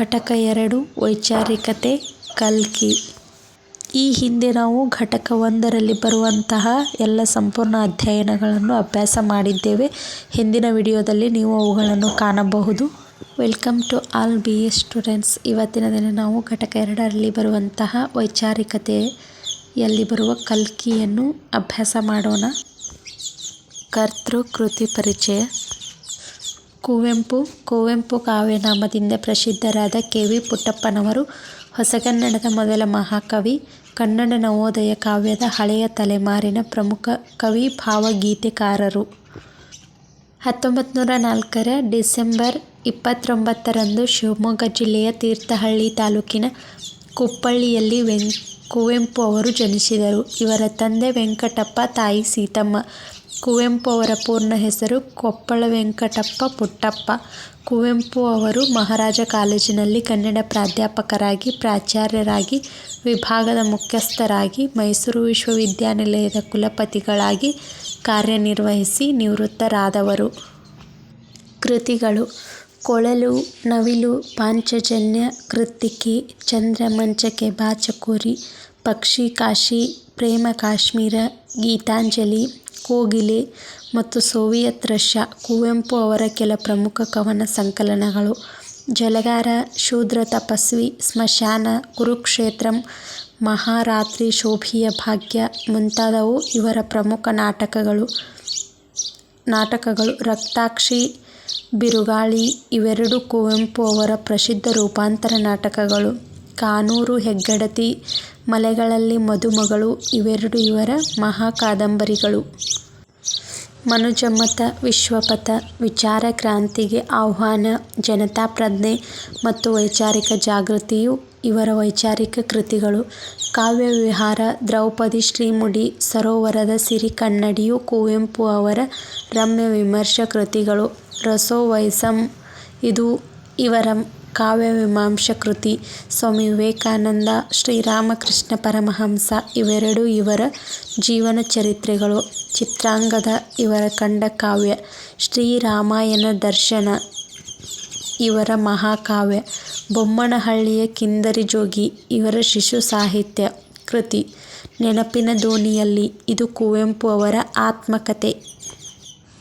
ಘಟಕ 2 ವೈಚಾರಿಕತೆ ಕಲ್ಕಿ. ಈ ಹಿಂದೆ ನಾವು ಘಟಕ 1ರಲ್ಲಿ ಬರುವಂತಹ ಎಲ್ಲ ಸಂಪೂರ್ಣ ಅಧ್ಯಯನಗಳನ್ನು ಅಭ್ಯಾಸ ಮಾಡಿದ್ದೇವೆ. ಹಿಂದಿನ ವಿಡಿಯೋದಲ್ಲಿ ನೀವು ಅವುಗಳನ್ನು ಕಾಣಬಹುದು. Welcome to all BA students. ಇವತ್ತಿನ ದಿನ ನಾವು ಘಟಕ 2ರಲ್ಲಿ ಬರುವಂತಹ ವೈಚಾರಿಕತೆಯಲ್ಲಿ ಬರುವ ಕಲ್ಕಿಯನ್ನು ಅಭ್ಯಾಸ ಮಾಡೋಣ. ಕರ್ತೃ ಕೃತಿ ಪರಿಚಯ. ಕುವೆಂಪು ಕಾವ್ಯನಾಮದಿಂದ ಪ್ರಸಿದ್ಧರಾದ KV ಪುಟ್ಟಪ್ಪನವರು ಹೊಸಗನ್ನಡದ ಮೊದಲ ಮಹಾಕವಿ. ಕನ್ನಡ ನವೋದಯ ಕಾವ್ಯದ ಹಳೆಯ ತಲೆಮಾರಿನ ಪ್ರಮುಖ ಕವಿ, ಭಾವಗೀತೆಕಾರರು. 1904 ಡಿಸೆಂಬರ್ 29ರಂದು ಶಿವಮೊಗ್ಗ ಜಿಲ್ಲೆಯ ತೀರ್ಥಹಳ್ಳಿ ತಾಲೂಕಿನ ಕುಪ್ಪಳ್ಳಿಯಲ್ಲಿ ಕುವೆಂಪು ಅವರು ಜನಿಸಿದರು. ಇವರ ತಂದೆ ವೆಂಕಟಪ್ಪ, ತಾಯಿ ಸೀತಮ್ಮ. ಕುವೆಂಪು ಅವರ ಪೂರ್ಣ ಹೆಸರು ಕೊಪ್ಪಳ ವೆಂಕಟಪ್ಪ ಪುಟ್ಟಪ್ಪ. ಕುವೆಂಪು ಅವರು ಮಹಾರಾಜ ಕಾಲೇಜಿನಲ್ಲಿ ಕನ್ನಡ ಪ್ರಾಧ್ಯಾಪಕರಾಗಿ, ಪ್ರಾಚಾರ್ಯರಾಗಿ, ವಿಭಾಗದ ಮುಖ್ಯಸ್ಥರಾಗಿ, ಮೈಸೂರು ವಿಶ್ವವಿದ್ಯಾನಿಲಯದ ಕುಲಪತಿಗಳಾಗಿ ಕಾರ್ಯನಿರ್ವಹಿಸಿ ನಿವೃತ್ತರಾದವರು. ಕೃತಿಗಳು: ಕೊಳಲು, ನವಿಲು, ಪಾಂಚಜನ್ಯ, ಕೃತ್ತಿಕೆ, ಚಂದ್ರಮಂಚಕೆ ಬಾ ಚಕೋರಿ, ಪಕ್ಷಿ ಕಾಶಿ, ಪ್ರೇಮ ಕಾಶ್ಮೀರ, ಗೀತಾಂಜಲಿ, ಕೋಗಿಲೆ ಮತ್ತು ಸೋವಿಯತ್ ರಷ್ಯಾ. ಕುವೆಂಪು ಅವರ ಕೆಲ ಪ್ರಮುಖ ಕವನ ಸಂಕಲನಗಳು: ಜಲಗಾರ, ಶೂದ್ರ ತಪಸ್ವಿ, ಸ್ಮಶಾನ, ಕುರುಕ್ಷೇತ್ರಂ, ಮಹಾರಾತ್ರಿ, ಶೋಭಿಯ ಭಾಗ್ಯ ಮುಂತಾದವು ಇವರ ಪ್ರಮುಖ ನಾಟಕಗಳು. ರಕ್ತಾಕ್ಷಿ, ಬಿರುಗಾಳಿ ಇವೆರಡೂ ಕುವೆಂಪು ಅವರ ಪ್ರಸಿದ್ಧ ರೂಪಾಂತರ ನಾಟಕಗಳು. ಕಾನೂರು ಹೆಗ್ಗಡತಿ, ಮಲೆಗಳಲ್ಲಿ ಮದುಮಗಳು ಇವೆರಡು ಇವರ ಮಹಾ ಕಾದಂಬರಿಗಳು. ಮನುಜಮತ, ವಿಶ್ವಪಥ, ವಿಚಾರ ಕ್ರಾಂತಿಗೆ ಆಹ್ವಾನ, ಜನತಾ ಪ್ರಜ್ಞೆ ಮತ್ತು ವೈಚಾರಿಕ ಜಾಗೃತಿಯು ಇವರ ವೈಚಾರಿಕ ಕೃತಿಗಳು. ಕಾವ್ಯವಿಹಾರ, ದ್ರೌಪದಿ, ಶ್ರೀಮುಡಿ, ಸರೋವರದ ಸಿರಿ ಕನ್ನಡಿಯು ಕುವೆಂಪು ಅವರ ರಮ್ಯ ವಿಮರ್ಶಾ ಕೃತಿಗಳು. ರಸೋವೈಸಂ ಇದು ಇವರ ಕಾವ್ಯಮೀಮಾಂಸಾ ಕೃತಿ. ಸ್ವಾಮಿ ವಿವೇಕಾನಂದ, ಶ್ರೀರಾಮಕೃಷ್ಣ ಪರಮಹಂಸ ಇವೆರಡೂ ಇವರ ಜೀವನ ಚರಿತ್ರೆಗಳು. ಚಿತ್ರಾಂಗದ ಇವರ ಖಂಡಕಾವ್ಯ. ಶ್ರೀರಾಮಾಯಣ ದರ್ಶನ ಇವರ ಮಹಾಕಾವ್ಯ. ಬೊಮ್ಮನಹಳ್ಳಿಯ ಕಿಂದರಿ ಜೋಗಿ ಇವರ ಶಿಶು ಸಾಹಿತ್ಯ ಕೃತಿ. ನೆನಪಿನ ದೋಣಿಯಲ್ಲಿ ಇದು ಕುವೆಂಪು ಅವರ ಆತ್ಮಕಥೆ.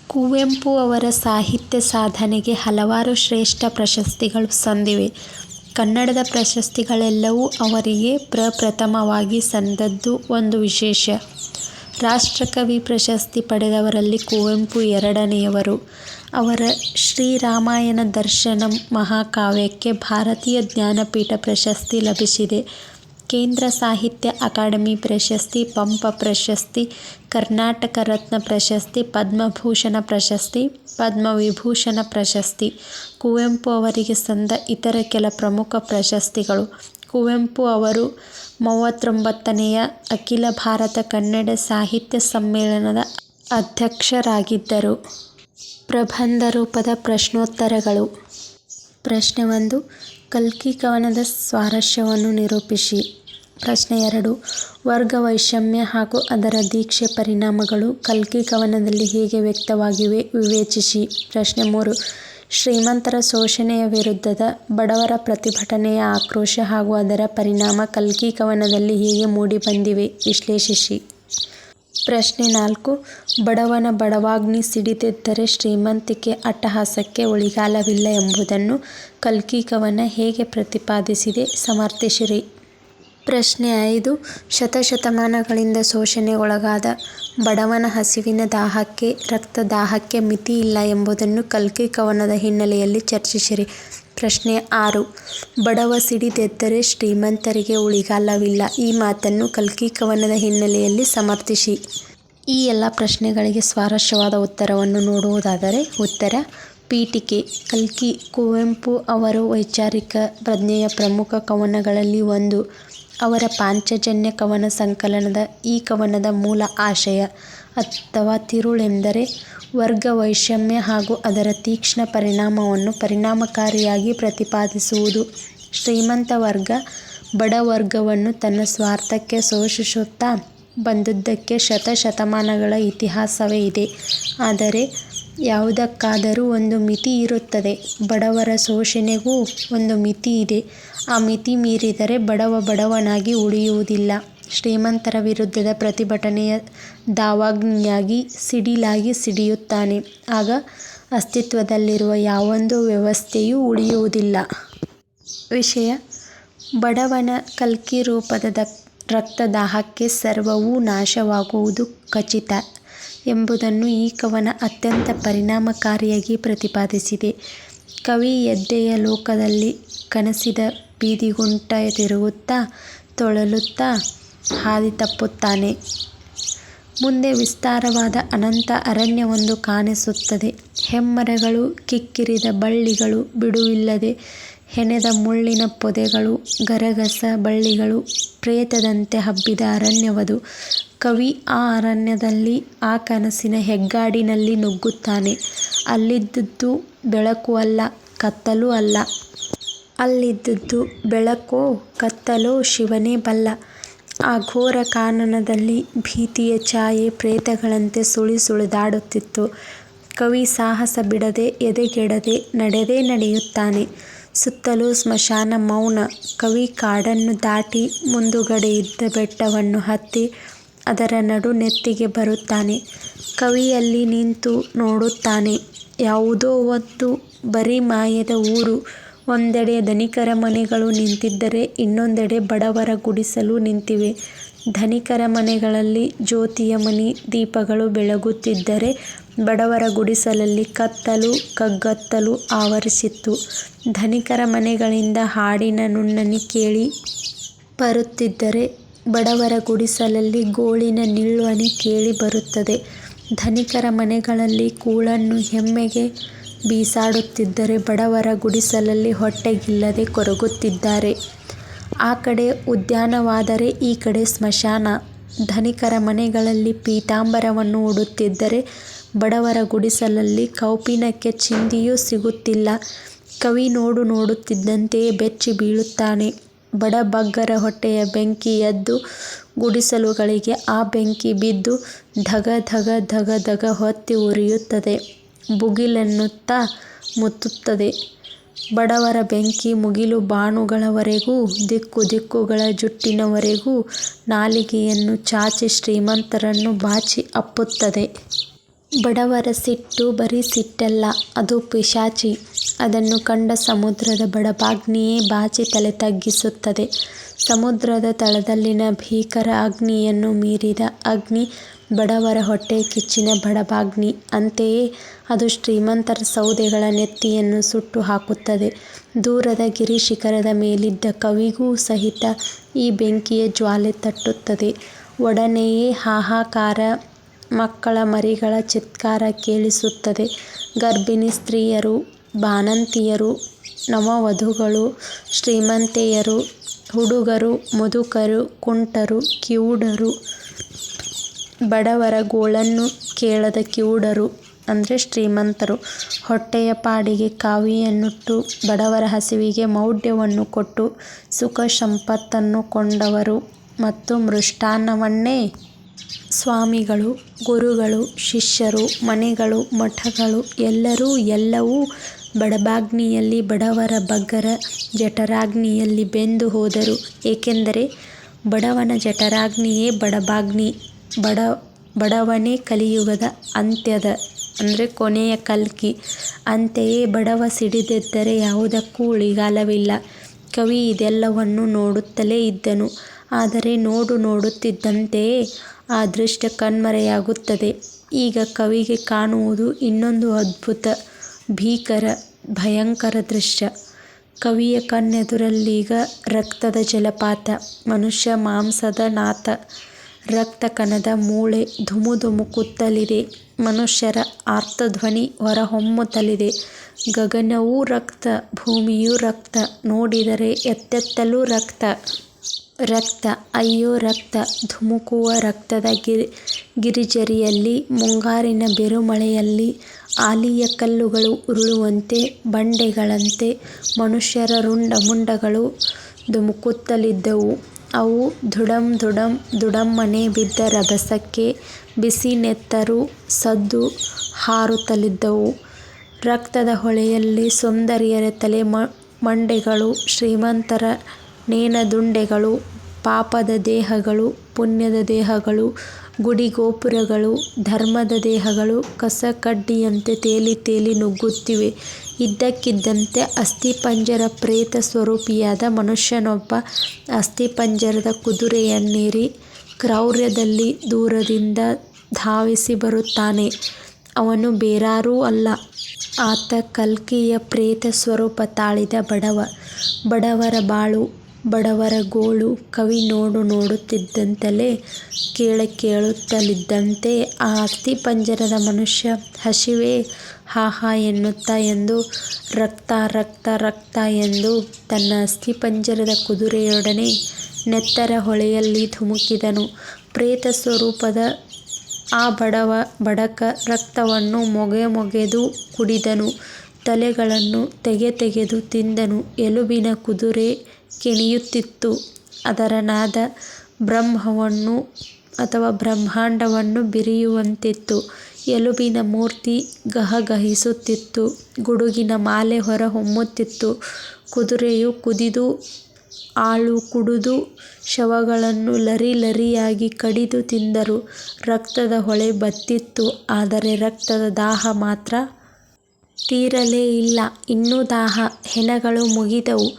ಕುವೆಂಪು ಅವರ ಸಾಹಿತ್ಯ ಸಾಧನೆಗೆ ಹಲವಾರು ಶ್ರೇಷ್ಠ ಪ್ರಶಸ್ತಿಗಳು ಸಂದಿವೆ. ಕನ್ನಡದ ಪ್ರಶಸ್ತಿಗಳೆಲ್ಲವೂ ಅವರಿಗೆ ಪ್ರಪ್ರಥಮವಾಗಿ ಸಂದದ್ದು ಒಂದು ವಿಶೇಷ. ರಾಷ್ಟ್ರಕವಿ ಪ್ರಶಸ್ತಿ ಪಡೆದವರಲ್ಲಿ ಕುವೆಂಪು ಎರಡನೆಯವರು. ಅವರ ಶ್ರೀರಾಮಾಯಣ ದರ್ಶನಂ ಮಹಾಕಾವ್ಯಕ್ಕೆ ಭಾರತೀಯ ಜ್ಞಾನಪೀಠ ಪ್ರಶಸ್ತಿ ಲಭಿಸಿದೆ. ಕೇಂದ್ರ ಸಾಹಿತ್ಯ ಅಕಾಡೆಮಿ ಪ್ರಶಸ್ತಿ, ಪಂಪ ಪ್ರಶಸ್ತಿ, ಕರ್ನಾಟಕ ರತ್ನ ಪ್ರಶಸ್ತಿ, ಪದ್ಮಭೂಷಣ ಪ್ರಶಸ್ತಿ, ಪದ್ಮವಿಭೂಷಣ ಪ್ರಶಸ್ತಿ ಕುವೆಂಪು ಅವರಿಗೆ ಸಂದ ಇತರ ಕೆಲ ಪ್ರಮುಖ ಪ್ರಶಸ್ತಿಗಳು. ಕುವೆಂಪು ಅವರು 39ನೆಯ ಅಖಿಲ ಭಾರತ ಕನ್ನಡ ಸಾಹಿತ್ಯ ಸಮ್ಮೇಳನದ ಅಧ್ಯಕ್ಷರಾಗಿದ್ದರು. ಪ್ರಬಂಧ ರೂಪದ ಪ್ರಶ್ನೋತ್ತರಗಳು. ಪ್ರಶ್ನೆ 1, ಕಲ್ಕಿ ಕವನದ ಸ್ವಾರಸ್ಯವನ್ನು ನಿರೂಪಿಸಿ. ಪ್ರಶ್ನೆ 2, ವರ್ಗ ವೈಷಮ್ಯ ಹಾಗೂ ಅದರ ದೀಕ್ಷೆ ಪರಿಣಾಮಗಳು ಕಲ್ಕಿ ಕವನದಲ್ಲಿ ಹೇಗೆ ವ್ಯಕ್ತವಾಗಿವೆ ವಿವೇಚಿಸಿ. ಪ್ರಶ್ನೆ 3, ಶ್ರೀಮಂತರ ಶೋಷಣೆಯ ವಿರುದ್ಧದ ಬಡವರ ಪ್ರತಿಭಟನೆಯ ಆಕ್ರೋಶ ಹಾಗೂ ಅದರ ಪರಿಣಾಮ ಕಲ್ಕಿ ಕವನದಲ್ಲಿ ಹೇಗೆ ಮೂಡಿಬಂದಿವೆ ವಿಶ್ಲೇಷಿಸಿ. ಪ್ರಶ್ನೆ 4, ಬಡವನ ಬಡವಾಗ್ನಿ ಸಿಡಿದೆದ್ದರೆ ಶ್ರೀಮಂತಿಕೆ ಅಟ್ಟಹಾಸಕ್ಕೆ ಉಳಿಗಾಲವಿಲ್ಲ ಎಂಬುದನ್ನು ಕಲ್ಕಿ ಕವನ ಹೇಗೆ ಪ್ರತಿಪಾದಿಸಿದೆ ಸಮರ್ಥಿಸಿರಿ. ಪ್ರಶ್ನೆ 5, ಶತಶತಮಾನಗಳಿಂದ ಶೋಷಣೆಗೊಳಗಾದ ಬಡವನ ಹಸಿವಿನ ದಾಹಕ್ಕೆ, ರಕ್ತದಾಹಕ್ಕೆ ಮಿತಿ ಇಲ್ಲ ಎಂಬುದನ್ನು ಕಲ್ಕಿ ಕವನದ ಹಿನ್ನೆಲೆಯಲ್ಲಿ ಚರ್ಚಿಸಿರಿ. ಪ್ರಶ್ನೆ 6, ಬಡವ ಸಿಡಿದೆದ್ದರೆ ಶ್ರೀಮಂತರಿಗೆ ಉಳಿಗಾಲವಿಲ್ಲ ಈ ಮಾತನ್ನು ಕಲ್ಕಿ ಕವನದ ಹಿನ್ನೆಲೆಯಲ್ಲಿ ಸಮರ್ಥಿಸಿ. ಈ ಎಲ್ಲ ಪ್ರಶ್ನೆಗಳಿಗೆ ಸ್ವಾರಸ್ಯವಾದ ಉತ್ತರವನ್ನು ನೋಡುವುದಾದರೆ ಉತ್ತರ: ಪೀಠಿಕೆ. ಕಲ್ಕಿ ಕುವೆಂಪು ಅವರು ವೈಚಾರಿಕ ಪ್ರಜ್ಞೆಯ ಪ್ರಮುಖ ಕವನಗಳಲ್ಲಿ ಒಂದು. ಅವರ ಪಾಂಚಜನ್ಯ ಕವನ ಸಂಕಲನದ ಈ ಕವನದ ಮೂಲ ಆಶಯ ಅಥವಾ ತಿರುಳೆಂದರೆ ವರ್ಗ ವೈಷಮ್ಯ ಹಾಗೂ ಅದರ ತೀಕ್ಷ್ಣ ಪರಿಣಾಮವನ್ನು ಪರಿಣಾಮಕಾರಿಯಾಗಿ ಪ್ರತಿಪಾದಿಸುವುದು. ಶ್ರೀಮಂತ ವರ್ಗ ಬಡವರ್ಗವನ್ನು ತನ್ನ ಸ್ವಾರ್ಥಕ್ಕೆ ಶೋಷಿಸುತ್ತಾ ಬಂದುದಕ್ಕೆ ಶತಶತಮಾನಗಳ ಇತಿಹಾಸವೇ ಇದೆ. ಆದರೆ ಯಾವುದಕ್ಕಾದರೂ ಒಂದು ಮಿತಿ ಇರುತ್ತದೆ. ಬಡವರ ಶೋಷಣೆಗೂ ಒಂದು ಮಿತಿ ಇದೆ. ಆ ಮಿತಿ ಮೀರಿದರೆ ಬಡವನಾಗಿ ಉಳಿಯುವುದಿಲ್ಲ. ಶ್ರೀಮಂತರ ವಿರುದ್ಧದ ಪ್ರತಿಭಟನೆಯ ದಾವಾಗ್ನಿಯಾಗಿ ಸಿಡಿಲಾಗಿ ಸಿಡಿಯುತ್ತಾನೆ. ಆಗ ಅಸ್ತಿತ್ವದಲ್ಲಿರುವ ಯಾವೊಂದು ವ್ಯವಸ್ಥೆಯೂ ಉಳಿಯುವುದಿಲ್ಲ. ವಿಷಯ: ಬಡವನ ಕಲ್ಕಿ ರೂಪದ ರಕ್ತದಾಹಕ್ಕೆ ಸರ್ವವೂ ನಾಶವಾಗುವುದು ಖಚಿತ ಎಂಬುದನ್ನು ಈ ಕವನ ಅತ್ಯಂತ ಪರಿಣಾಮಕಾರಿಯಾಗಿ ಪ್ರತಿಪಾದಿಸಿದೆ. ಕವಿ ಎದ್ದೆಯ ಲೋಕದಲ್ಲಿ ಕನಸಿದ ಬೀದಿಗುಂಟ ತಿರುಗುತ್ತಾ ತೊಳಲುತ್ತಾ ಹಾದಿ ತಪ್ಪುತ್ತಾನೆ. ಮುಂದೆ ವಿಸ್ತಾರವಾದ ಅನಂತ ಅರಣ್ಯವೊಂದು ಕಾಣಿಸುತ್ತದೆ. ಹೆಮ್ಮರಗಳು, ಕಿಕ್ಕಿರಿದ ಬಳ್ಳಿಗಳು, ಬಿಡುವಿಲ್ಲದೆ ಹೆಣೆದ ಮುಳ್ಳಿನ ಪೊದೆಗಳು, ಗರಗಸ ಬಳ್ಳಿಗಳು, ಪ್ರೇತದಂತೆ ಹಬ್ಬಿದ ಅರಣ್ಯವದು. ಕವಿ ಆ ಅರಣ್ಯದಲ್ಲಿ ಆ ಕನಸಿನ ಹೆಗ್ಗಾಡಿನಲ್ಲಿ ನುಗ್ಗುತ್ತಾನೆ. ಅಲ್ಲಿದ್ದುದು ಬೆಳಕು ಅಲ್ಲ, ಕತ್ತಲೂ ಅಲ್ಲ. ಅಲ್ಲಿದ್ದುದು ಬೆಳಕೋ ಕತ್ತಲೋ ಶಿವನೇ ಬಲ್ಲ. ಆ ಘೋರ ಕಾನನದಲ್ಲಿ ಭೀತಿಯ ಛಾಯೆ ಪ್ರೇತಗಳಂತೆ ಸುಳಿದಾಡುತ್ತಿತ್ತು. ಕವಿ ಸಾಹಸ ಬಿಡದೆ, ಎದೆಗೆಡದೆ ನಡೆಯುತ್ತಾನೆ. ಸುತ್ತಲೂ ಸ್ಮಶಾನ ಮೌನ. ಕವಿ ಕಾಡನ್ನು ದಾಟಿ ಮುಂದುಗಡೆ ಇದ್ದ ಬೆಟ್ಟವನ್ನು ಹತ್ತಿ ಅದರ ನಡುನೆತ್ತಿಗೆ ಬರುತ್ತಾನೆ. ಕವಿ ಅಲ್ಲಿ ನಿಂತು ನೋಡುತ್ತಾನೆ. ಯಾವುದೋ ಒಂದು ಬರೀ ಮಾಯದ ಊರು. ಒಂದೆಡೆ ಧನಿಕರ ಮನೆಗಳು ನಿಂತಿದ್ದರೆ ಇನ್ನೊಂದೆಡೆ ಬಡವರ ಗುಡಿಸಲು ನಿಂತಿವೆ. ಧನಿಕರ ಮನೆಗಳಲ್ಲಿ ಜ್ಯೋತಿಯ ಮಣಿ ದೀಪಗಳು ಬೆಳಗುತ್ತಿದ್ದರೆ ಬಡವರ ಗುಡಿಸಲಲ್ಲಿ ಕತ್ತಲು ಕಗ್ಗತ್ತಲು ಆವರಿಸಿತ್ತು. ಧನಿಕರ ಮನೆಗಳಿಂದ ಹಾಡಿನ ನುಣ್ಣನೆ ಕೇಳಿ ಬರುತ್ತಿದ್ದರೆ ಬಡವರ ಗುಡಿಸಲಲ್ಲಿ ಗೋಳಿನ ನಿಳ್ವಣಿ ಕೇಳಿ ಬರುತ್ತದೆ. ಧನಿಕರ ಮನೆಗಳಲ್ಲಿ ಕೂಳನ್ನು ಹೆಮ್ಮೆಗೆ ಬೀಸಾಡುತ್ತಿದ್ದರೆ ಬಡವರ ಗುಡಿಸಲಲ್ಲಿ ಹೊಟ್ಟೆಗಿಲ್ಲದೆ ಕೊರಗುತ್ತಿದ್ದಾರೆ. ಆ ಕಡೆ ಉದ್ಯಾನವಾದರೆ ಈ ಕಡೆ ಸ್ಮಶಾನ. ಧನಿಕರ ಮನೆಗಳಲ್ಲಿ ಪೀತಾಂಬರವನ್ನು ಉಡುತ್ತಿದ್ದರೆ ಬಡವರ ಗುಡಿಸಲಲ್ಲಿ ಕೌಪೀನಕ್ಕೆ ಚಿಂದಿಯೂ ಸಿಗುತ್ತಿಲ್ಲ. ಕವಿ ನೋಡುತ್ತಿದ್ದಂತೆಯೇ ಬೆಚ್ಚಿ ಬೀಳುತ್ತಾನೆ. ಬಡಬಗ್ಗರ ಹೊಟ್ಟೆಯ ಬೆಂಕಿ ಎದ್ದು ಗುಡಿಸಲುಗಳಿಗೆ ಆ ಬೆಂಕಿ ಬಿದ್ದು ಧಗ ಧಗ ಧಗ ಧಗ ಹೊತ್ತಿ ಉರಿಯುತ್ತದೆ. ಭುಗಿಲೆನ್ನುತ್ತಾ ಮುತ್ತುತ್ತದೆ. ಬಡವರ ಬೆಂಕಿ ಮುಗಿಲು ಬಾನುಗಳವರೆಗೂ, ದಿಕ್ಕುಗಳ ಜುಟ್ಟಿನವರೆಗೂ ನಾಲಿಗೆಯನ್ನು ಚಾಚಿ ಶ್ರೀಮಂತರನ್ನು ಬಾಚಿ ಅಪ್ಪುತ್ತದೆ. ಬಡವರ ಸಿಟ್ಟು ಬರೀ ಸಿಟ್ಟಲ್ಲ, ಅದು ಪಿಶಾಚಿ. ಅದನ್ನು ಕಂಡ ಸಮುದ್ರದ ಬಡಬಾಗ್ನಿಯೇ ಬಾಚಿ ತಲೆ ತಗ್ಗಿಸುತ್ತದೆ. ಸಮುದ್ರದ ತಳದಲ್ಲಿನ ಭೀಕರ ಅಗ್ನಿಯನ್ನು ಮೀರಿದ ಅಗ್ನಿ ಬಡವರ ಹೊಟ್ಟೆ ಕಿಚ್ಚಿನ ಬಡಬಾಗ್ನಿ. ಅಂತೆಯೇ ಅದು ಶ್ರೀಮಂತರ ಸೌದೆಗಳ ನೆತ್ತಿಯನ್ನು ಸುಟ್ಟು ಹಾಕುತ್ತದೆ. ದೂರದ ಗಿರಿಶಿಖರದ ಮೇಲಿದ್ದ ಕವಿಗೂ ಸಹಿತ ಈ ಬೆಂಕಿಯ ಜ್ವಾಲೆ ತಟ್ಟುತ್ತದೆ. ಒಡನೆಯೇ ಹಾಹಾಕಾರ, ಮಕ್ಕಳ ಮರಿಗಳ ಚಿತ್ಕಾರ ಕೇಳಿಸುತ್ತದೆ. ಗರ್ಭಿಣಿ ಸ್ತ್ರೀಯರು, ಬಾಣಂತಿಯರು, ನವವಧುಗಳು, ಶ್ರೀಮಂತೆಯರು, ಹುಡುಗರು, ಮುದುಕರು, ಕುಂಟರು, ಕಿವುಡರು, ಬಡವರ ಗೋಳನ್ನು ಕೇಳದ ಕಿವುಡರು ಅಂದರೆ ಶ್ರೀಮಂತರು, ಹೊಟ್ಟೆಯ ಪಾಡಿಗೆ ಕಾವಿಯನ್ನುಟ್ಟು ಬಡವರ ಹಸಿವಿಗೆ ಮೌಢ್ಯವನ್ನು ಕೊಟ್ಟು ಸುಖ ಸಂಪತ್ತನ್ನು ಕೊಂಡವರು ಮತ್ತು ಮೃಷ್ಟಾನ್ನವನ್ನೇ ಸ್ವಾಮಿಗಳು, ಗುರುಗಳು, ಶಿಷ್ಯರು, ಮನೆಗಳು, ಮಠಗಳು ಎಲ್ಲವೂ ಬಡಬಾಗ್ನಿಯಲ್ಲಿ ಬಡವರ ಬಗ್ಗರ ಜಠರಾಗ್ನಿಯಲ್ಲಿ ಬೆಂದು ಹೋದರು. ಏಕೆಂದರೆ ಬಡವನ ಜಠರಾಗ್ನಿಯೇ ಬಡಬಾಗ್ನಿ. ಬಡವನೇ ಕಲಿಯುಗದ ಅಂತ್ಯದ ಅಂದರೆ ಕೊನೆಯ ಕಲ್ಕಿ. ಅಂತೆಯೇ ಬಡವ ಸಿಡಿದೆದ್ದರೆ ಯಾವುದಕ್ಕೂ ಉಳಿಗಾಲವಿಲ್ಲ. ಕವಿ ಇದೆಲ್ಲವನ್ನು ನೋಡುತ್ತಲೇ ಇದ್ದನು. ಆದರೆ ನೋಡುತ್ತಿದ್ದಂತೆಯೇ ಆ ದೃಶ್ಯ ಕಣ್ಮರೆಯಾಗುತ್ತದೆ. ಈಗ ಕವಿಗೆ ಕಾಣುವುದು ಇನ್ನೊಂದು ಅದ್ಭುತ, ಭೀಕರ, ಭಯಂಕರ ದೃಶ್ಯ. ಕವಿಯ ಕಣ್ಣೆದುರಲ್ಲೀಗ ರಕ್ತದ ಜಲಪಾತ, ಮನುಷ್ಯ ಮಾಂಸದ ನಾತ, ರಕ್ತ ಕಣದ ಮೂಳೆ ಧುಮುಕುತ್ತಲಿದೆ. ಮನುಷ್ಯರ ಆರ್ತಧ್ವನಿ ಹೊರಹೊಮ್ಮುತ್ತಲಿದೆ. ಗಗನವೂ ರಕ್ತ, ಭೂಮಿಯೂ ರಕ್ತ, ನೋಡಿದರೆ ಎತ್ತೆತ್ತಲೂ ರಕ್ತ. ಅಯ್ಯೋ ರಕ್ತ! ಧುಮುಕುವ ರಕ್ತದ ಗಿರಿಜರಿಯಲ್ಲಿ, ಮುಂಗಾರಿನ ಬಿರುಮಳೆಯಲ್ಲಿ ಆಲಿಯ ಕಲ್ಲುಗಳು ಉರುಳುವಂತೆ ಬಂಡೆಗಳಂತೆ ಮನುಷ್ಯರ ರುಂಡಮುಂಡಗಳು ಧುಮುಕುತ್ತಲಿದ್ದವು. ಅವು ಧುಡಮ್ಮನೆ ಬಿದ್ದ ರಭಸಕ್ಕೆ ಬಿಸಿ ನೆತ್ತರು, ಸದ್ದು, ಹಾರುತ್ತಲಿದ್ದವು. ರಕ್ತದ ಹೊಳೆಯಲ್ಲಿ ಸುಂದರಿಯರ ತಲೆ ಮಂಡೆಗಳು, ಶ್ರೀಮಂತರ ನೇಣದುಂಡೆಗಳು, ಪಾಪದ ದೇಹಗಳು, ಪುಣ್ಯದ ದೇಹಗಳು, ಗುಡಿಗೋಪುರಗಳು, ಧರ್ಮದ ದೇಹಗಳು ಕಸಕಡ್ಡಿಯಂತೆ ತೇಲಿ ತೇಲಿ ನುಗ್ಗುತ್ತಿವೆ. ಇದ್ದಕ್ಕಿದ್ದಂತೆ ಅಸ್ಥಿಪಂಜರ ಪ್ರೇತ ಸ್ವರೂಪಿಯಾದ ಮನುಷ್ಯನೊಬ್ಬ ಅಸ್ಥಿಪಂಜರದ ಕುದುರೆಯನ್ನೇರಿ ಕ್ರೌರ್ಯದಲ್ಲಿ ದೂರದಿಂದ ಧಾವಿಸಿ ಬರುತ್ತಾನೆ. ಅವನು ಬೇರಾರೂ ಅಲ್ಲ, ಆತ ಕಲ್ಕಿಯ ಪ್ರೇತ ಸ್ವರೂಪ ತಾಳಿದ ಬಡವ. ಬಡವರ ಬಾಳು, ಬಡವರ ಗೋಳು. ಕವಿ ನೋಡುತ್ತಿದ್ದಂತಲೇ ಕೇಳುತ್ತಲಿದ್ದಂತೆ ಆ ಅಸ್ಥಿಪಂಜರದ ಮನುಷ್ಯ ಹಸಿವೆ ಹಾಹಾ ಎನ್ನುತ್ತಾ ಎಂದು ರಕ್ತ ರಕ್ತ ರಕ್ತ ಎಂದು ತನ್ನ ಅಸ್ಥಿಪಂಜರದ ಕುದುರೆಯೊಡನೆ ನೆತ್ತರ ಹೊಳೆಯಲ್ಲಿ ಧುಮುಕಿದನು. ಪ್ರೇತ ಸ್ವರೂಪದ ಆ ಬಡಕ ರಕ್ತವನ್ನು ಮೊಗೆದು ಕುಡಿದನು. ತಲೆಗಳನ್ನು ತೆಗೆದು ತಿಂದನು. ಎಲುಬಿನ ಕುದುರೆ ಕೆಣಿಯುತ್ತಿತ್ತು. ಅದರ ನಾದ ಬ್ರಹ್ಮವನ್ನು ಅಥವಾ ಬ್ರಹ್ಮಾಂಡವನ್ನು ಬಿರಿಯುವಂತಿತ್ತು. ಎಲುಬಿನ ಮೂರ್ತಿ ಗಹಗಹಿಸುತ್ತಿತ್ತು. ಗುಡುಗಿನ ಮಾಲೆ ಹೊರ ಹೊಮ್ಮುತ್ತಿತ್ತು. ಕುದುರೆಯು ಕುದಿದು ಆಳು ಕುಡಿದು ಶವಗಳನ್ನು ಲರಿಯಾಗಿ ಕಡಿದು ತಿಂದರು. ರಕ್ತದ ಹೊಳೆ ಬತ್ತಿತ್ತು. ಆದರೆ ರಕ್ತದ ದಾಹ ಮಾತ್ರ ತೀರಲೇ ಇಲ್ಲ. ಇನ್ನೂ ದಾಹ. ಹೆಣಗಳು ಮುಗಿದವು.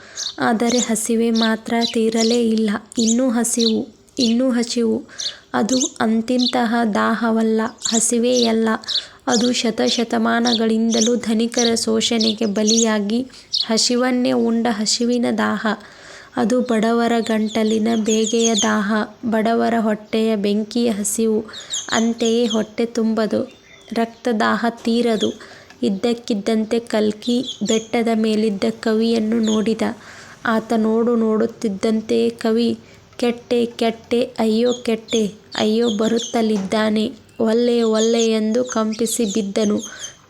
ಆದರೆ ಹಸಿವೆ ಮಾತ್ರ ತೀರಲೇ ಇಲ್ಲ. ಇನ್ನೂ ಹಸಿವು. ಅದು ಅಂತಿಂತಹ ದಾಹವಲ್ಲ, ಹಸಿವೆಯಲ್ಲ. ಅದು ಶತಶತಮಾನಗಳಿಂದಲೂ ಧನಿಕರ ಶೋಷಣೆಗೆ ಬಲಿಯಾಗಿ ಹಸಿವನ್ನೇ ಉಂಡ ಹಸಿವಿನ ದಾಹ. ಅದು ಬಡವರ ಗಂಟಲಿನ ಬೇಗೆಯ ದಾಹ, ಬಡವರ ಹೊಟ್ಟೆಯ ಬೆಂಕಿಯ ಹಸಿವು. ಅಂತೆಯೇ ಹೊಟ್ಟೆ ತುಂಬದು, ರಕ್ತದಾಹ ತೀರದು. ಇದ್ದಕ್ಕಿದ್ದಂತೆ ಕಲ್ಕಿ ಬೆಟ್ಟದ ಮೇಲಿದ್ದ ಕವಿಯನ್ನು ನೋಡಿದ. ಆತ ನೋಡುತ್ತಿದ್ದಂತೆಯೇ ಕವಿ ಕೆಟ್ಟೆ ಅಯ್ಯೋ ಕೆಟ್ಟೆ, ಅಯ್ಯೋ ಬರುತ್ತಲಿದ್ದಾನೆ, ಒಲ್ಲೆ ಎಂದು ಕಂಪಿಸಿ ಬಿದ್ದನು.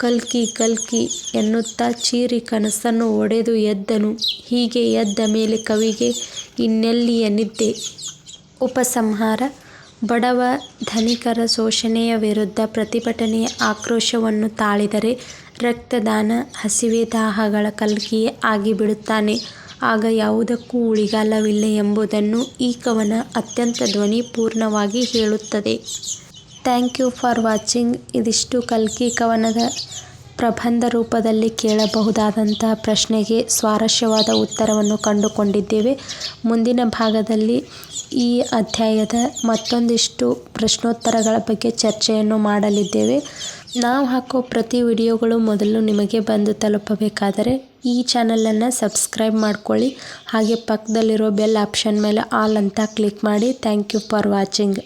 ಕಲ್ಕಿ ಎನ್ನುತ್ತಾ ಚೀರಿ ಕನಸನ್ನು ಒಡೆದು ಎದ್ದನು. ಹೀಗೆ ಎದ್ದ ಮೇಲೆ ಕವಿಗೆ ಇನ್ನೆಲ್ಲಿಯ ನಿದ್ದೆ? ಉಪಸಂಹಾರ: ಬಡವ ಧನಿಕರ ಶೋಷಣೆಯ ವಿರುದ್ಧ ಪ್ರತಿಭಟನೆಯ ಆಕ್ರೋಶವನ್ನು ತಾಳಿದರೆ ರಕ್ತದಾನ, ಹಸಿವೆ ದಾಹಗಳ ಕಲ್ಕಿಯೇ ಆಗಿಬಿಡುತ್ತಾನೆ. ಆಗ ಯಾವುದಕ್ಕೂ ಉಳಿಗಾಲವಿಲ್ಲ ಎಂಬುದನ್ನು ಈ ಕವನ ಅತ್ಯಂತ ಧ್ವನಿಪೂರ್ಣವಾಗಿ ಹೇಳುತ್ತದೆ. Thank you for watching. ಇದಿಷ್ಟು ಕಲ್ಕಿ ಕವನದ ಪ್ರಬಂಧ ರೂಪದಲ್ಲಿ ಕೇಳಬಹುದಾದಂತಹ ಪ್ರಶ್ನೆಗೆ ಸ್ವಾರಸ್ಯವಾದ ಉತ್ತರವನ್ನು ಕಂಡುಕೊಂಡಿದ್ದೇವೆ. ಮುಂದಿನ ಭಾಗದಲ್ಲಿ ಈ ಅಧ್ಯಾಯದ ಮತ್ತೊಂದಿಷ್ಟು ಪ್ರಶ್ನೋತ್ತರಗಳ ಬಗ್ಗೆ ಚರ್ಚೆಯನ್ನು ಮಾಡಲಿದ್ದೇವೆ. ನಾವು ಹಾಕೋ ಪ್ರತಿ ವಿಡಿಯೋಗಳು ಮೊದಲು ನಿಮಗೆ ಬಂದು ತಲುಪಬೇಕಾದರೆ ಈ ಚಾನಲನ್ನು ಸಬ್ಸ್ಕ್ರೈಬ್ ಮಾಡ್ಕೊಳ್ಳಿ. ಹಾಗೆ ಪಕ್ಕದಲ್ಲಿರೋ ಬೆಲ್ ಆಪ್ಷನ್ ಮೇಲೆ ಆಲ್ ಅಂತ ಕ್ಲಿಕ್ ಮಾಡಿ. Thank you for watching.